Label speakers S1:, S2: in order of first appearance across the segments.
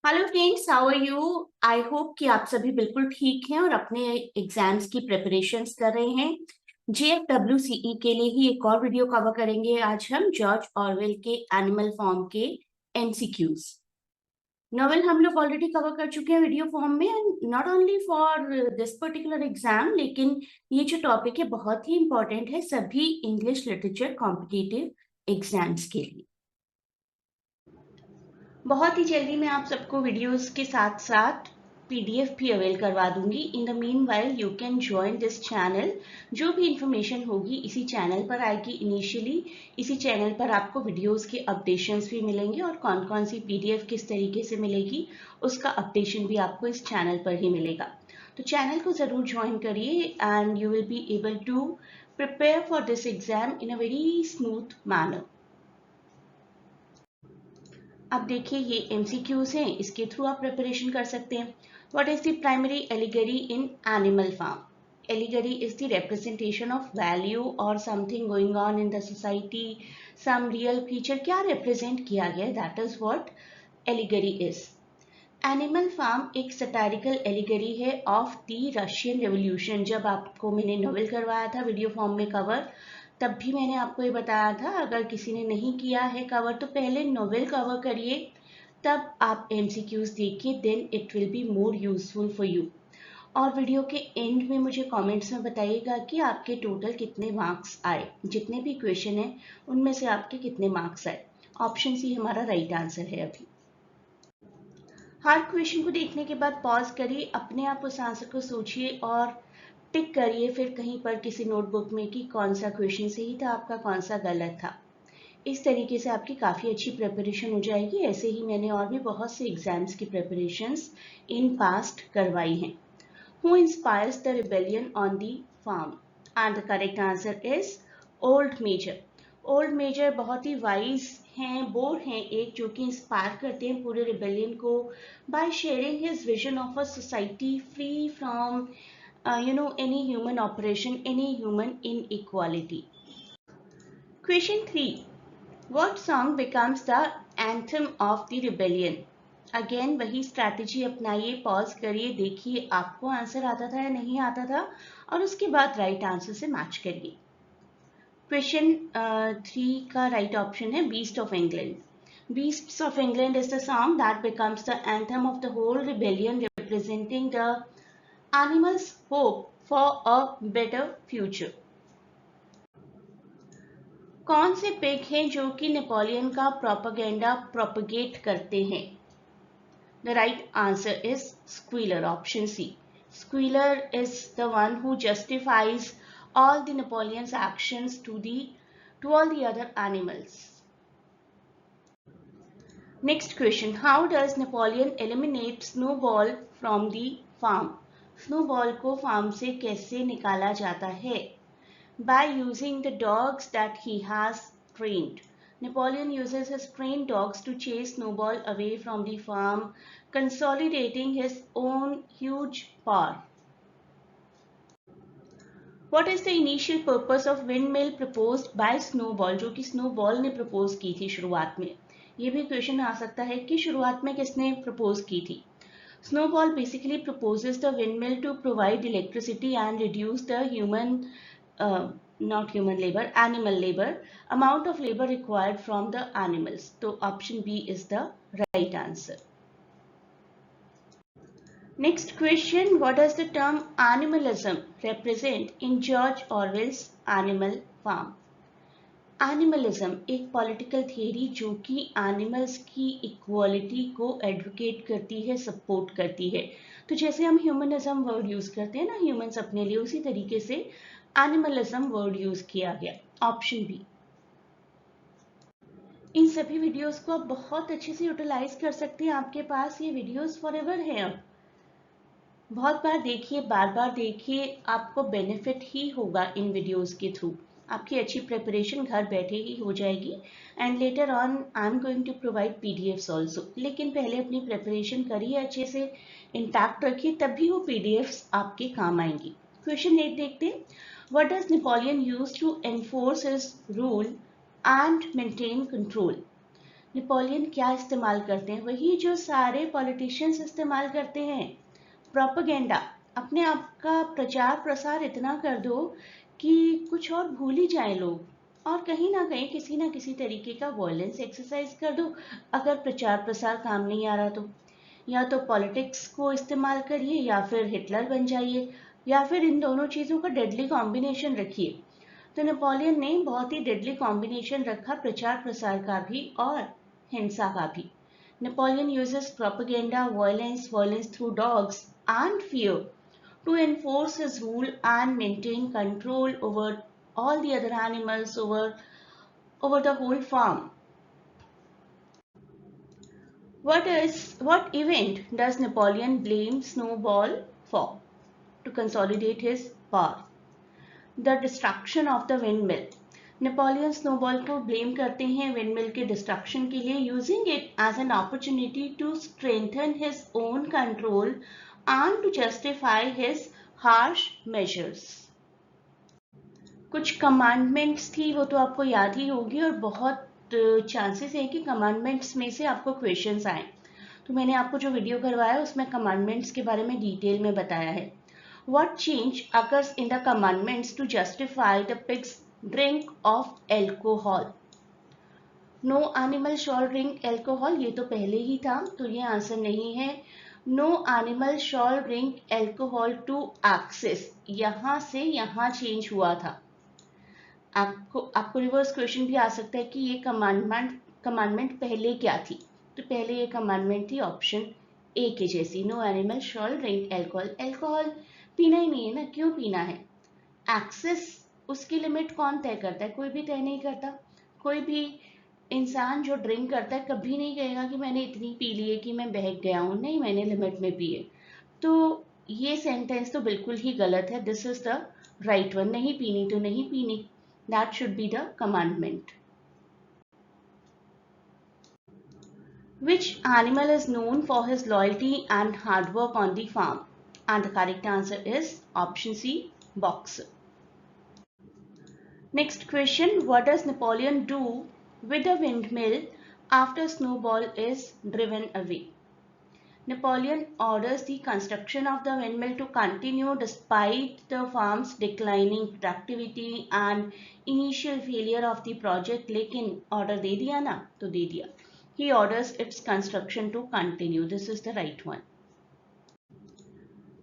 S1: Hello friends, how are you. I hope कि आप सभी बिल्कुल ठीक हैं और अपने एग्जाम्स की प्रिपरेशंस कर रहे हैं। JFWCE के लिए ही एक और वीडियो कवर करेंगे आज हम जॉर्ज ऑरवेल के एनिमल फॉर्म के MCQs। नॉवेल हम लोग ऑलरेडी कवर कर चुके हैं वीडियो फॉर्म में, and not only for this particular exam, लेकिन ये जो टॉपिक है बहुत ही इंपॉर्टेंट है सभी इंग्लिश लिटरेचर कॉम्पिटिटिव एग्जाम्स के लिए। बहुत ही जल्दी मैं आप सबको वीडियोस के साथ साथ PDF भी अवेल करवा दूंगी। In the mean while you can join this channel. जो भी इंफॉर्मेशन होगी इसी चैनल पर आएगी इनिशियली। इसी चैनल पर आपको वीडियोस के अपडेशंस भी मिलेंगे और कौन कौन सी PDF किस तरीके से मिलेगी उसका अपडेशन भी आपको इस चैनल पर ही मिलेगा। तो चैनल को ज़रूर ज्वाइन करिए and you will be able to prepare for this exam in a very smooth manner. अब देखिए ये MCQs हैं, इसके थ्रू आप प्रिपरेशन कर सकते हैं। What is the primary allegory in Animal Farm? Allegory is the representation of value or something going on in the society, some real feature क्या represent किया गया, that is what allegory is. Animal Farm एक satirical allegory है of the Russian Revolution. जब आपको मैंने novel करवाया था वीडियो फॉर्म में कवर, तब भी मैंने आपको ये बताया था अगर किसी ने नहीं किया है कवर तो पहले नोवेल कवर करिए, तब आप MCQs देखिए, then it will be more useful for you. और वीडियो के एंड में मुझे कमेंट्स में बताइएगा कि आपके टोटल कितने मार्क्स आए, जितने भी क्वेश्चन हैं उनमें से आपके कितने मार्क्स आए। ऑप्शन सी हमारा राइट आंसर है। अभी हर क्वेश्चन को देखने के बाद पॉज करिए, अपने आप उस आंसर को सोचिए और टिक करिए फिर कहीं पर किसी नोटबुक में कि कौन सा क्वेश्चन सही था आपका, कौन सा गलत था। इस तरीके से आपकी काफ़ी अच्छी प्रिपरेशन हो जाएगी। ऐसे ही मैंने और भी बहुत से एग्जाम्स की प्रिपरेशंस इन पास्ट करवाई हैं। Who inspires the rebellion on the farm? And the correct answer is Old Major. Old Major बहुत ही वाइज हैं, बोर हैं एक, जो कि इंस्पायर करते हैं पूरे रिबेलियन को by sharing his vision of a society free from any human operation, any human inequality. Question 3. What song becomes the anthem of the rebellion? Again वही स्ट्रैटेजी अपनाइए, पॉज करिए, देखिए आपको आंसर आता था या नहीं आता था और उसके बाद राइट आंसर से मैच करिए। क्वेश्चन 3 का राइट ऑप्शन है beast of England. Beasts of England is the song that becomes the anthem of the whole rebellion, representing the animals' hope for a better future. कौन से pig हैं जो कि Napoleon का propaganda propagate करते हैं? The right answer is Squealer, option C. Squealer is the one who justifies all the Napoleon's actions to all the other animals. Next question. How does Napoleon eliminate Snowball from the farm? Snowball को farm से कैसे निकाला जाता है? By using the dogs that he has trained. Napoleon uses his trained dogs to chase Snowball away from the farm, consolidating his own huge power. What is the initial purpose of windmill proposed by Snowball? जो कि Snowball ने propose की थी शुरुआत में। ये भी question आ सकता है कि शुरुआत में किसने propose की थी। Snowball basically proposes the windmill to provide electricity and reduce the animal labor, amount of labor required from the animals. So option B is the right answer. Next question. What does the term animalism represent in George Orwell's Animal Farm? Animalism एक political theory जो कि animals की equality को advocate करती है, support करती है। तो जैसे हम ह्यूमनिज्म वर्ड यूज करते हैं ना ह्यूमंस अपने लिए, उसी तरीके से एनिमलिज्म वर्ड यूज किया गया। Option B. इन सभी वीडियोस को आप बहुत अच्छे से यूटिलाइज कर सकते हैं, आपके पास ये वीडियोस फॉरएवर है। अब बहुत बार देखिए, बार बार देखिए, आपको बेनिफिट ही होगा इन वीडियोस के थ्रू। आपकी अच्छी प्रिपरेशन घर बैठे ही हो जाएगी and later on I am going to provide PDFs also. लेकिन पहले अपनी प्रिपरेशन करिए, अच्छे से इंटैक्ट रखिए, तभी वो PDFs आपके काम आएंगी। क्वेश्चन 8 देखते हैं। What does Napoleon use to enforce his rule and maintain control? Napoleon क्या इस्तेमाल करते हैं? वही जो सारे पॉलिटिशियंस इस्तेमाल करते हैं, प्रोपेगेंडा। अपने आप का प्रचार प्रसार इतना कर दो कि कुछ और भूल ही जाए लोग, और कहीं ना किसी तरीके का वॉयलेंस एक्सरसाइज कर दो। अगर प्रचार प्रसार काम नहीं आ रहा तो या तो पॉलिटिक्स को इस्तेमाल करिए या फिर हिटलर बन जाइए, या फिर इन दोनों चीज़ों का डेडली कॉम्बिनेशन रखिए। तो नेपोलियन ने बहुत ही डेडली कॉम्बिनेशन रखा, प्रचार प्रसार का भी और हिंसा का भी। Napoleon uses propaganda, violence through dogs and fear to enforce his rule and maintain control over all the other animals, over the whole farm. What event does Napoleon blame Snowball for to consolidate his power? The destruction of the windmill. Napoleon Snowball को blame करते हैं windmill के destruction के लिए, using it as an opportunity to strengthen his own control and to justify his harsh measures. कुछ commandments थी, वो तो आपको याद ही होगी, और बहुत चांसेस है कि कमांडमेंट्स में से आपको क्वेश्चंस आए। तो मैंने आपको जो वीडियो करवाया उसमें कमांडमेंट्स के बारे में डिटेल में बताया है। What change occurs in the commandments to justify the pig's drink of alcohol? No animal shall drink alcohol, ये तो पहले ही था, तो ये आंसर नहीं है। No animal shall drink alcohol to excess, यहाँ से यहाँ चेंज हुआ था। आपको रिवर्स क्वेश्चन भी आ सकता है कि ये कमांडमेंट पहले क्या थी? तो पहले ये कमांडमेंट थी ऑप्शन ए के जैसी, no animal shall drink alcohol. Alcohol पीना ही नहीं है ना, क्यों पीना है? एक्सेस, उसकी लिमिट कौन तय करता है? कोई भी तय नहीं करता। कोई भी इंसान जो ड्रिंक करता है कभी नहीं कहेगा कि मैंने इतनी पी ली है कि मैं बहक गया हूँ, नहीं, मैंने लिमिट में पी है। तो ये सेंटेंस तो बिल्कुल ही गलत है। This is the right one, नहीं पीनी तो नहीं पीनी, that should be the commandment. Which animal is known for his loyalty and hard work on the farm? And the correct answer is option C, boxer. Next question, what does Napoleon do with the windmill after Snowball is driven away? Napoleon orders the construction of the windmill to continue despite the farm's declining productivity and initial failure of the project. लेकिन order दे दिया ना, तो दे दिया। He orders its construction to continue. This is the right one.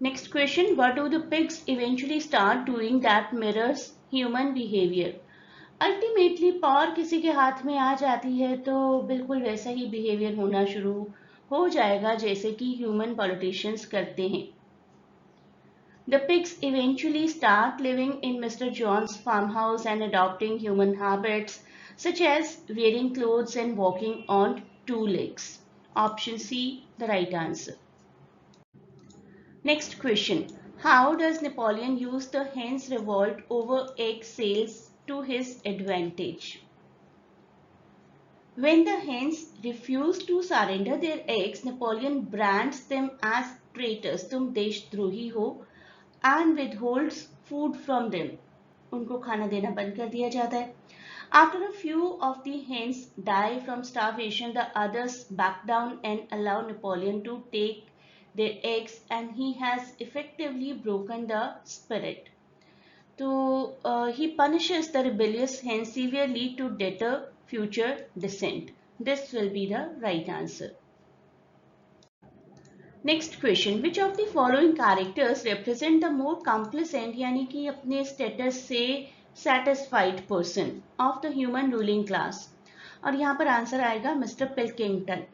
S1: Next question, what do the pigs eventually start doing that mirrors human behavior? Ultimately power किसी के हाथ में आ जाती है तो बिल्कुल वैसा ही बिहेवियर होना शुरू हो जाएगा जैसे कि ह्यूमन पॉलिटिशियंस करते हैं। The pigs eventually start living in Mr. John's farmhouse and adopting human habits such as wearing clothes and walking on two legs. Option C, the right answer. Next question, how does Napoleon use the hens' revolt over egg sales to his advantage? When the hens refuse to surrender their eggs, Napoleon brands them as traitors, तुम देशद्रोही हो, and withholds food from them. उनको खाना देना बंद कर दिया जाता है। After a few of the hens die from starvation, the others back down and allow Napoleon to take their eggs, and he has effectively broken the spirit. So he punishes the rebellious hens severely to deter future descent. This will be the right answer. Next question, which of the following characters represent the more complacent यानी कि अपने status से satisfied person of the human ruling class? और यहाँ पर answer आएगा mister Pilkington.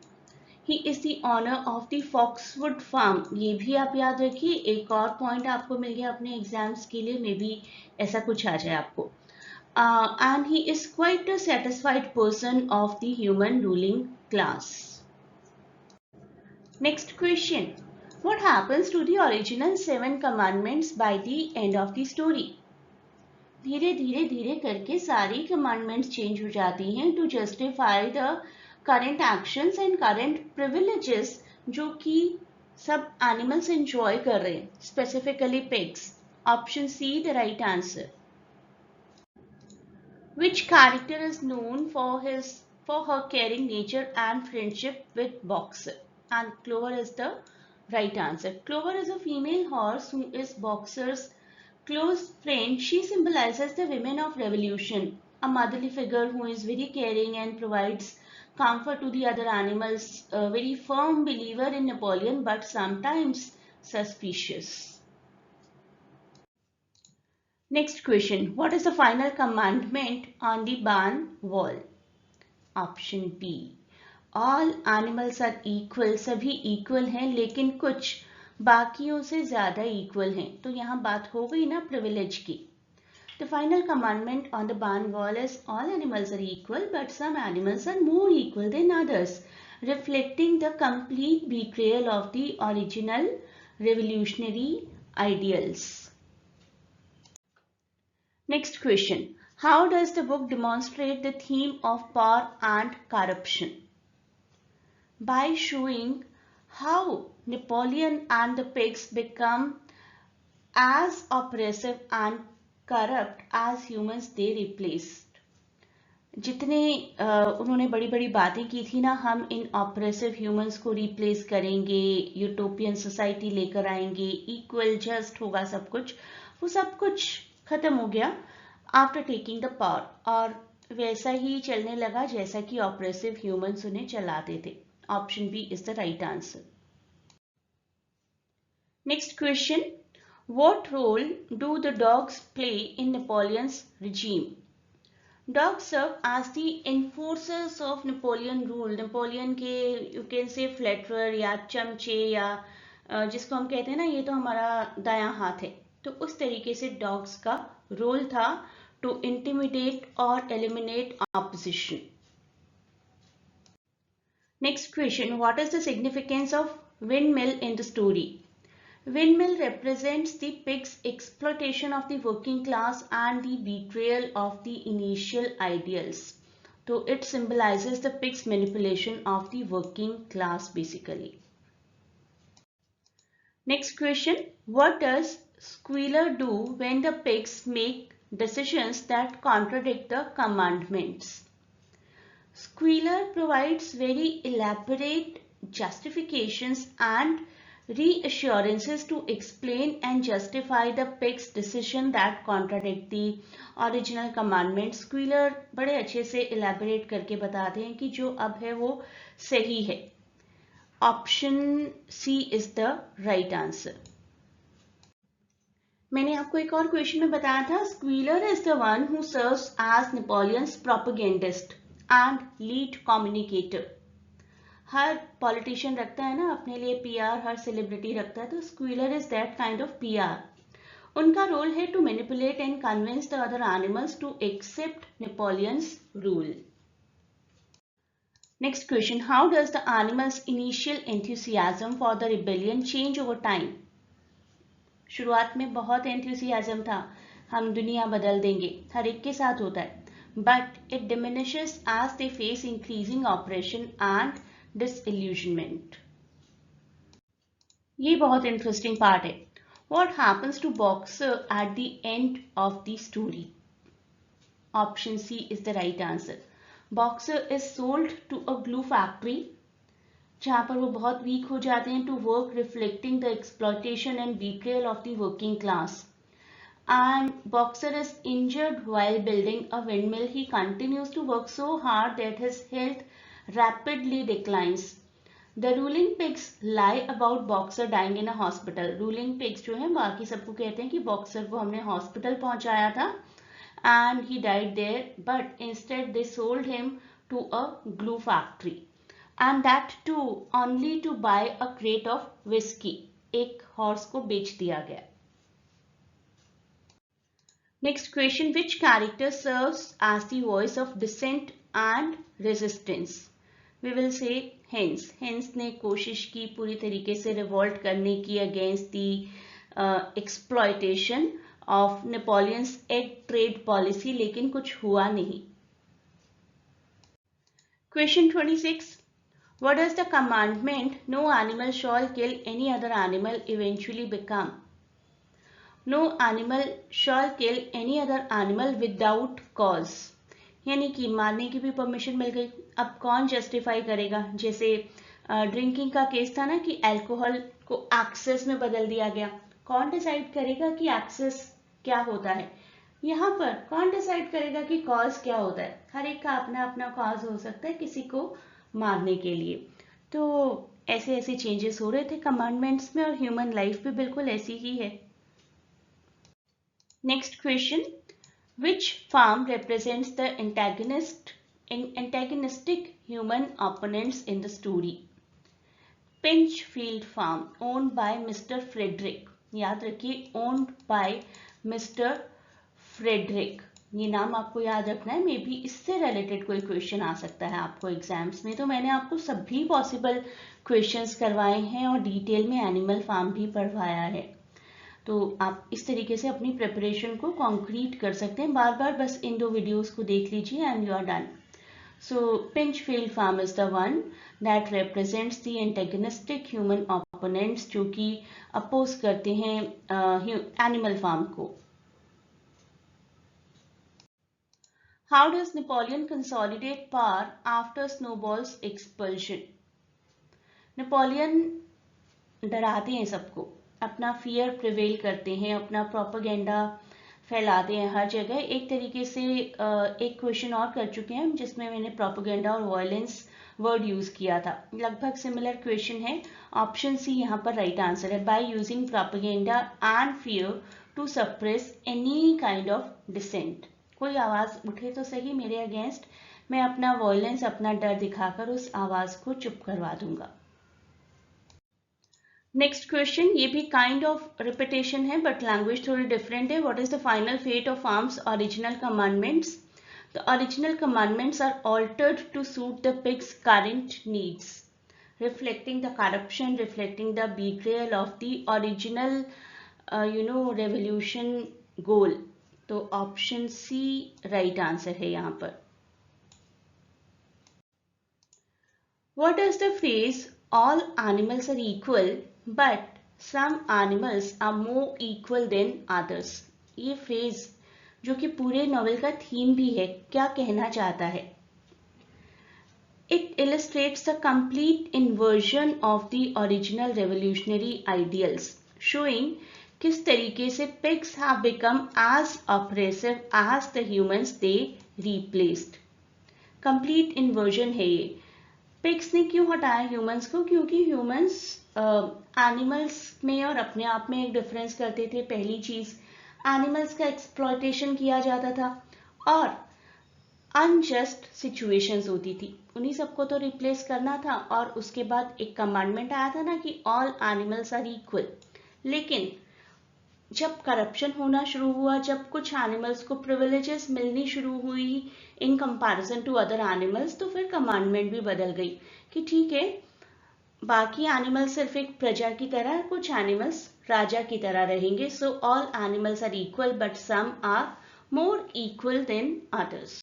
S1: He is the owner of the Foxwood farm. ये भी आप याद रखिए, एक और पॉइंट आपको मिल गया अपने एग्जाम्स के लिए, मे बी ऐसा कुछ आ जाए आपको। And he is quite a satisfied person of the human ruling class. Next question, what happens to the original 7 commandments by the end of the story? धीरे धीरे धीरे करके सारी कमांडमेंट्स चेंज हो जाती हैं to justify the current actions and current privileges जो कि सब एनिमल्स एंजॉय कर रहे हैं, specifically pigs. Option C, the right answer. Which character is known for his for her caring nature and friendship with Boxer. And Clover is the right answer. Clover is a female horse who is Boxer's close friend. She symbolizes the women of revolution, a motherly figure who is very caring and provides comfort to the other animals, a very firm believer in Napoleon but sometimes suspicious. Next question. What is the final commandment on the barn wall? Option B. All animals are equal. सभी equal हैं लेकिन कुछ बाकियों से ज़्यादा equal हैं. तो यहाँ बात हो गई ना privilege की. The final commandment on the barn wall is all animals are equal but some animals are more equal than others, reflecting the complete betrayal of the original revolutionary ideals. Next question. How does the book demonstrate the theme of power and corruption? By showing how Napoleon and the pigs become as oppressive and corrupt as humans they replaced. जितने उन्होंने बड़ी बड़ी बातें की थी ना, हम इन oppressive humans को रिप्लेस करेंगे, यूटोपियन सोसाइटी लेकर आएंगे, इक्वल जस्ट होगा सब कुछ, वो सब कुछ खत्म हो गया आफ्टर टेकिंग द पावर, और वैसा ही चलने लगा जैसा कि ऑपरेसिव ह्यूमंस उन्हें चलाते थे. Option B is the right answer. Next question. What role do the dogs play in Napoleon's regime? Dogs serve as the enforcers of Napoleon rule. Napoleon के you can say flatterer या चमचे या जिसको हम कहते हैं ना ये तो हमारा दायां हाथ है, तो उस तरीके से dogs का रोल था to intimidate or eliminate opposition. Next question. What is the significance of windmill in the story? Windmill represents the pig's exploitation of the working class and the betrayal of the initial ideals. So it symbolizes the pig's manipulation of the working class basically. Next question. What does Squealer do when the pigs make decisions that contradict the commandments? Squealer provides very elaborate justifications and reassurances to explain and justify the pig's decision that contradict the original commandment. Squealer बड़े अच्छे से elaborate करके बताते हैं कि जो अब है वो सही है. Option C is the right answer. मैंने आपको एक और क्वेश्चन में बताया था, Squealer is the one who serves as Napoleon's propagandist and lead communicator. Her politician रखता है ना अपने लिए पीआर, हर सेलिब्रिटी रखता है, तो Squealer is that kind of PR. उनका रोल है to manipulate and convince the other animals to accept Napoleon's rule. Next question. How does the animals initial enthusiasm for the rebellion change over time? शुरुआत में बहुत enthusiasm था, हम दुनिया बदल देंगे, हर एक के साथ होता है, but it diminishes as they face increasing oppression and disillusionment. ये बहुत इंटरेस्टिंग पार्ट है. What happens to Boxer at the end of the story? Option C is the right answer. Boxer is sold to a glue factory जहाँ पर वो बहुत week हो जाते हैं, to work reflecting the exploitation and betrayal of the working class. And Boxer is injured while building a windmill. He continues to work so hard that his health rapidly declines. The ruling pigs lie about Boxer dying in a hospital. Ruling pigs जो हैं बाकी सबको कहते हैं कि Boxer को हमने hospital पहुंचाया था and he died there, but instead they sold him to a glue factory, and that too only to buy a crate of whiskey. एक हॉर्स को बेच दिया गया. Next question. Which character serves as the voice of dissent and resistance? We will say Hens. Hens ने कोशिश की पूरी तरीके से revolt करने की against the exploitation of Napoleon's egg trade policy, लेकिन कुछ हुआ नहीं. Question 26. What does the commandment "No animal shall kill any other animal" eventually become? No animal shall kill any other animal without cause. यानी कि मारने की भी permission मिल गई, अब कौन जस्टिफाई करेगा? जैसे ड्रिंकिंग का केस था ना कि अल्कोहल को एक्सेस में बदल दिया गया, कौन डिसाइड करेगा कि एक्सेस क्या होता है? यहाँ पर कौन डिसाइड करेगा कि कॉज क्या होता है? हर एक का अपना अपना कॉज हो सकता है किसी को मारने के लिए। तो ऐसे ऐसे चेंजेस हो रहे थे कमांडमेंट्स में, और ह्यूमन लाइफ भी बिल्कुल ऐसी ही है। Next question, which farm represents the antagonistic human opponents in the story? Pinchfield Farm, owned by Mr. Frederick. याद रखिए, owned by Mr. Frederick. ये नाम आपको याद रखना है, मे बी इससे रिलेटेड कोई क्वेश्चन आ सकता है आपको एग्जाम्स में। तो मैंने आपको सभी पॉसिबल क्वेश्चंस करवाए हैं और डिटेल में एनिमल फार्म भी पढ़वाया है। तो आप इस तरीके से अपनी प्रिपरेशन को कॉन्क्रीट कर सकते हैं। बार बार बस इन 2 वीडियोस को देख लीजिए and you are done. So Pinchfield farm is the one that represents the antagonistic human opponents, जो कि अपोज करते हैं एनिमल फार्म को। How does Napoleon consolidate power after Snowball's expulsion? Napoleon डराते हैं सबको, अपना फियर प्रिवेल करते हैं, अपना प्रोपेगेंडा फैलाते हैं हर जगह। एक तरीके से एक क्वेश्चन और कर चुके हैं जिसमें मैंने प्रोपेगेंडा और वायलेंस वर्ड यूज किया था, लगभग सिमिलर क्वेश्चन है। ऑप्शन सी यहाँ पर राइट आंसर है। By using propaganda and fear to suppress any kind of dissent. कोई आवाज उठे तो सही मेरे अगेंस्ट, मैं अपना वायलेंस, अपना डर दिखाकर उस आवाज को चुप करवा दूंगा। नेक्स्ट क्वेश्चन, ये भी काइंड ऑफ रिपीटेशन है बट लैंग्वेज थोड़ी डिफरेंट है। What is the final fate of farm's original commandments? The original commandments are altered to suit the pigs current needs, reflecting the corruption, reflecting the betrayal of the original revolution goal. तो option C right answer है यहाँ पर। What does the phrase all animals are equal but some animals are more equal than others, ये phrase जो कि पूरे novel का theme भी है, क्या कहना चाहता है? It illustrates the complete inversion of the original revolutionary ideals, showing किस तरीके से pigs have become as oppressive as the humans they replaced. Complete inversion है ये। पिग्स ने क्यों हटाया ह्यूमंस को? क्योंकि ह्यूमंस एनिमल्स में और अपने आप में एक डिफरेंस करते थे। पहली चीज, एनिमल्स का एक्सप्लॉयटेशन किया जाता था और अनजस्ट सिचुएशंस होती थी, उन्हीं सबको तो रिप्लेस करना था। और उसके बाद एक कमांडमेंट आया था ना कि ऑल एनिमल्स आर इक्वल। लेकिन जब करप्शन होना शुरू हुआ, जब कुछ एनिमल्स को प्रिविलेजेस मिलनी शुरू हुई in comparison to other animals, तो फिर कमांडमेंट भी बदल गई कि ठीक है, बाकी एनिमल्स सिर्फ एक प्रजा की तरह, कुछ एनिमल्स राजा की तरह रहेंगे। So all animals are equal but some are more equal than others.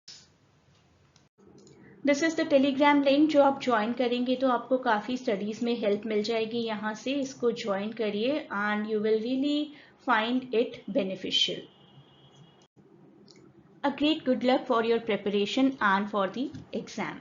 S1: This is the Telegram link, जो आप ज्वाइन करेंगे तो आपको काफ़ी स्टडीज़ में हेल्प मिल जाएगी। यहाँ से इसको ज्वाइन करिए and you will really find it beneficial. A great good luck for your preparation and for the exam.